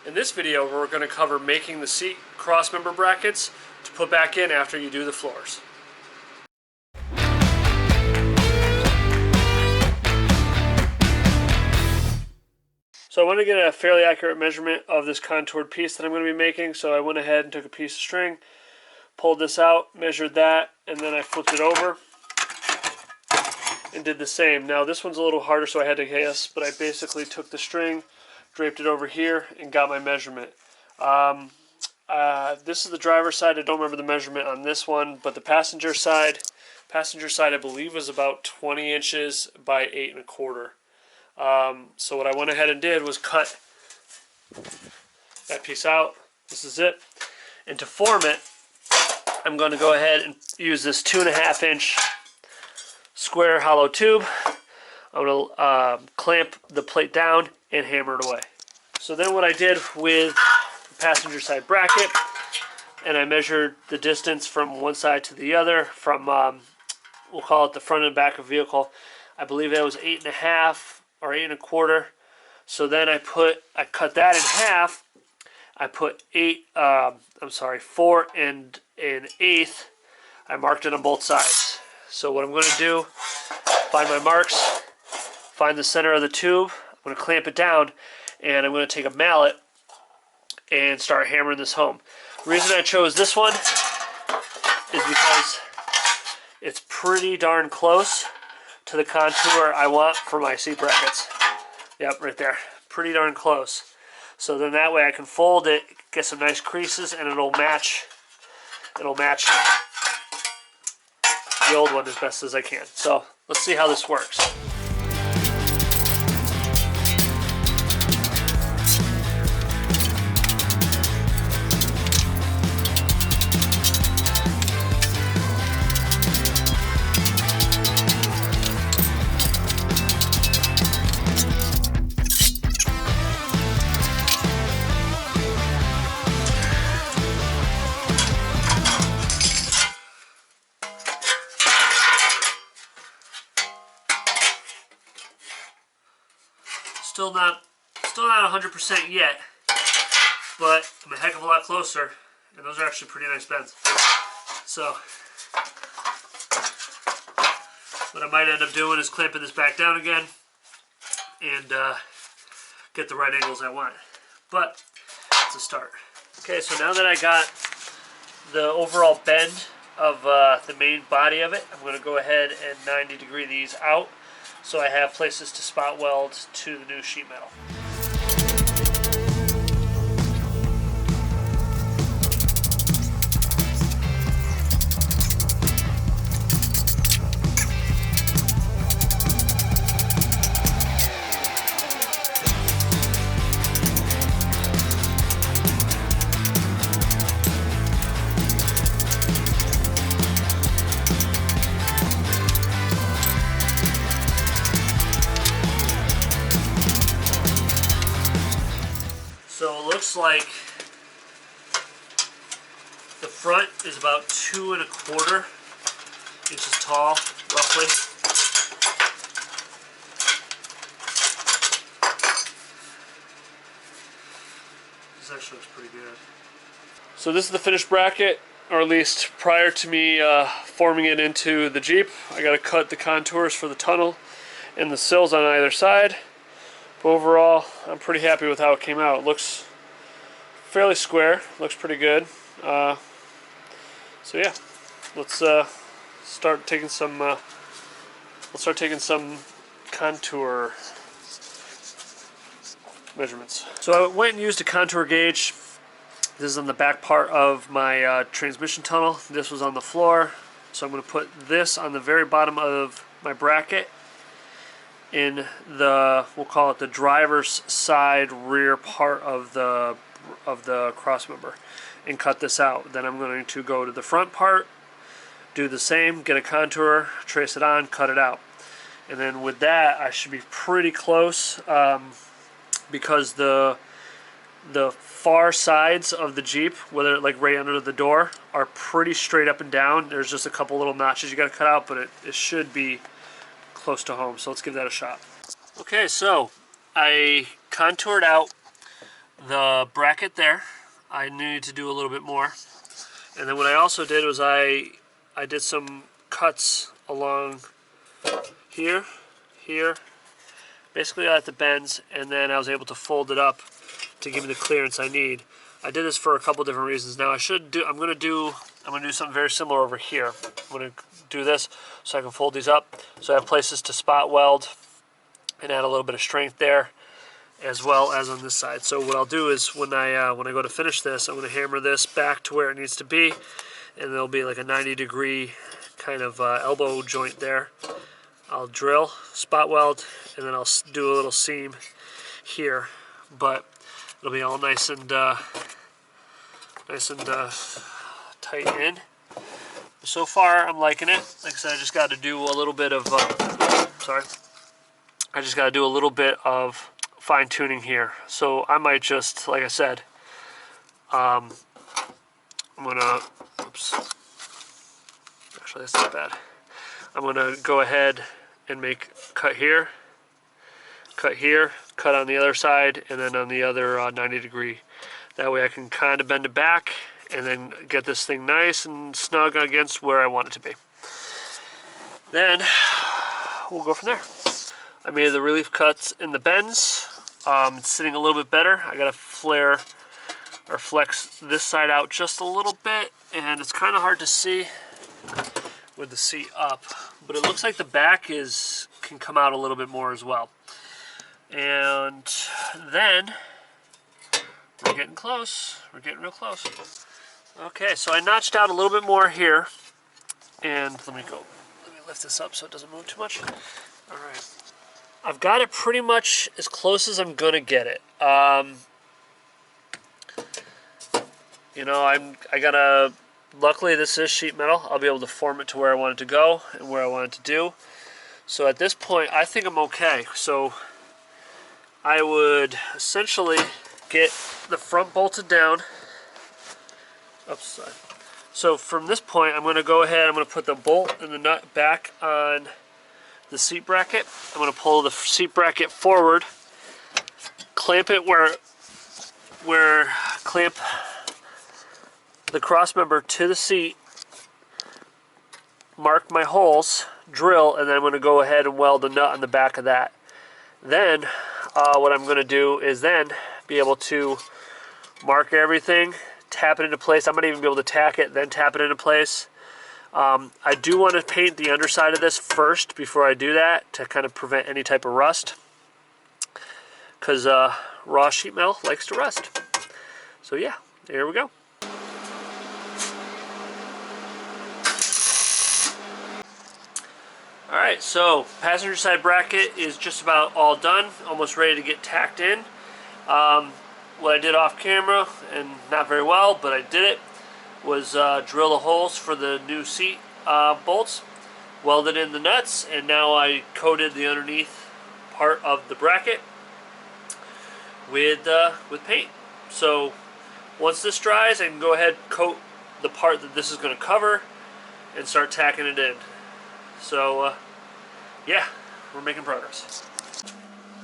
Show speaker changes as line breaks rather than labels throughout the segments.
In this video, we're going to cover making the seat cross-member brackets to put back in after you do the floors. So I want to get a fairly accurate measurement of this contoured piece that I'm going to be making, so I went ahead and took a piece of string, pulled this out, measured that, and then I flipped it over and did the same. Now this one's a little harder, so I had to guess, but I basically took the string, draped it over here, and got my measurement. This is the driver's side. I don't remember the measurement on this one, but the passenger side I believe was about 20 inches by 8 1/4. So what I went ahead and did was cut that piece out. This is it. And to form it, I'm going to go ahead and use this 2.5 inch square hollow tube. I'm going to clamp the plate down and hammer it away. So then what I did with the passenger side bracket, and I measured the distance from one side to the other from, we'll call it the front and back of the vehicle. I believe that was 8.5 or 8 1/4. So then I cut that in half. I put 4 and 1/8. I marked it on both sides. So what I'm going to do, find my marks, find the center of the tube. I'm going to clamp it down, and I'm going to take a mallet and start hammering this home. The reason I chose this one is because it's pretty darn close to the contour I want for my seat brackets. Yep, right there. Pretty darn close. So then that way I can fold it, get some nice creases, and it'll match the old one as best as I can. So let's see how this works. Still not 100% yet, but I'm a heck of a lot closer, and those are actually pretty nice bends. So what I might end up doing is clamping this back down again and get the right angles I want. But it's a start. Okay, so now that I got the overall bend of the main body of it, I'm going to go ahead and 90-degree these out, so I have places to spot weld to the new sheet metal. So it looks like the front is about 2 1/4 inches tall, roughly. This actually looks pretty good. So this is the finished bracket, or at least prior to me forming it into the Jeep. I got to cut the contours for the tunnel and the sills on either side. But overall, I'm pretty happy with how it came out. It looks fairly square. Looks pretty good. So yeah, let's start taking some. Contour measurements. So I went and used a contour gauge. This is on the back part of my transmission tunnel. This was on the floor. So I'm going to put this on the very bottom of my bracket, in the, we'll call it the driver's side rear part of the cross member, and cut this out. Then I'm going to go to the front part, do the same, get a contour, trace it on, cut it out. And then with that I should be pretty close, because the far sides of the Jeep, whether like right under the door, are pretty straight up and down. There's just a couple little notches you got to cut out, but it should be close to home. So let's give that a shot. Okay, so I contoured out the bracket there. I need to do a little bit more. And then what I also did was I did some cuts along here, basically at the bends, and then I was able to fold it up to give me the clearance I need. I did this for a couple different reasons. Now I'm gonna do something very similar over here. I'm gonna do this so I can fold these up, so I have places to spot weld and add a little bit of strength there, as well as on this side. So what I'll do is when I go to finish this, I'm gonna hammer this back to where it needs to be, and there'll be like a 90-degree kind of elbow joint there. I'll drill, spot weld, and then I'll do a little seam here, but it'll be all nice and tight in. So far, I'm liking it. Like I said, I just got to do a little bit of fine tuning here. So I might just, like I said, I'm gonna. Oops. Actually, that's not bad. I'm gonna go ahead and cut here, cut on the other side, and then on the other 90-degree. That way I can kind of bend it back and then get this thing nice and snug against where I want it to be. Then we'll go from there. I made the relief cuts in the bends. It's sitting a little bit better. I gotta flare or flex this side out just a little bit, and it's kind of hard to see with the seat up, but it looks like the back can come out a little bit more as well. And then we're getting close. We're getting real close. Okay, so I notched out a little bit more here, and let me lift this up so it doesn't move too much. All right, I've got it pretty much as close as I'm gonna get it. You know, luckily this is sheet metal. I'll be able to form it to where I want it to go and where I want it to do. So at this point, I think I'm okay. So I would essentially get the front bolted down. Oops. So from this point, I'm going to go ahead, I'm going to put the bolt and the nut back on the seat bracket. I'm going to pull the seat bracket forward, clamp it clamp the cross member to the seat, mark my holes, drill, and then I'm going to go ahead and weld the nut on the back of that. Then what I'm going to do is then be able to mark everything, tap it into place. I'm going to even be able to tack it, then tap it into place. I do want to paint the underside of this first before I do that to kind of prevent any type of rust, because raw sheet metal likes to rust. So yeah, here we go. Alright, so passenger side bracket is just about all done, almost ready to get tacked in. What I did off camera, and not very well, but I did it, was drill the holes for the new seat bolts, welded in the nuts, and now I coated the underneath part of the bracket with paint. So once this dries, I can go ahead and coat the part that this is going to cover and start tacking it in. So yeah, we're making progress.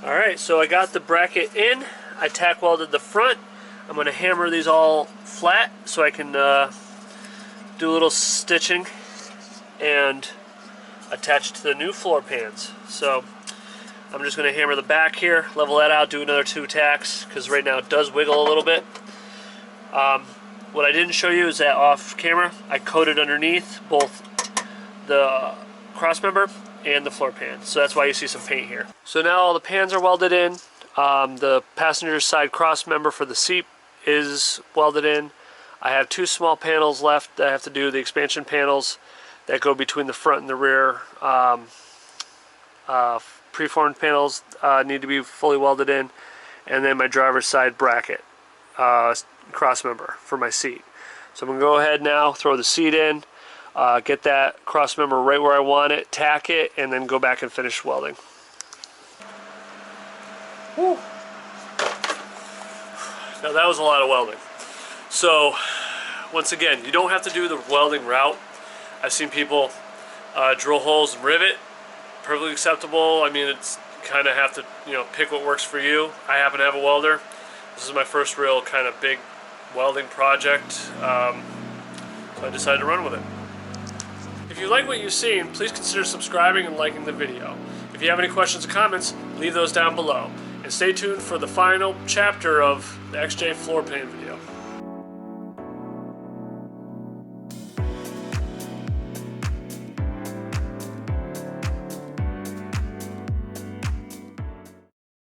Alright, so I got the bracket in. I tack welded the front. I'm going to hammer these all flat so I can do a little stitching and attach to the new floor pans. So I'm just going to hammer the back here, level that out, do another 2 tacks, because right now it does wiggle a little bit. What I didn't show you is that off camera I coated underneath both the cross member and the floor pan, so that's why you see some paint here. So now all the pans are welded in. The passenger side cross member for the seat is welded in. I have 2 small panels left that I have to do, the expansion panels that go between the front and the rear. Preformed panels need to be fully welded in, and then my driver's side bracket cross member for my seat. So I'm going to go ahead now, throw the seat in, get that cross member right where I want it, tack it, and then go back and finish welding. Woo. Now that was a lot of welding. So once again, you don't have to do the welding route. I've seen people drill holes and rivet. Perfectly acceptable. I mean, it's kind of have to, you know, pick what works for you. I happen to have a welder, This is my first real kind of big welding project, so I decided to run with it. If you like what you've seen, please consider subscribing and liking the video. If you have any questions or comments, leave those down below. And stay tuned for the final chapter of the XJ floor plan video.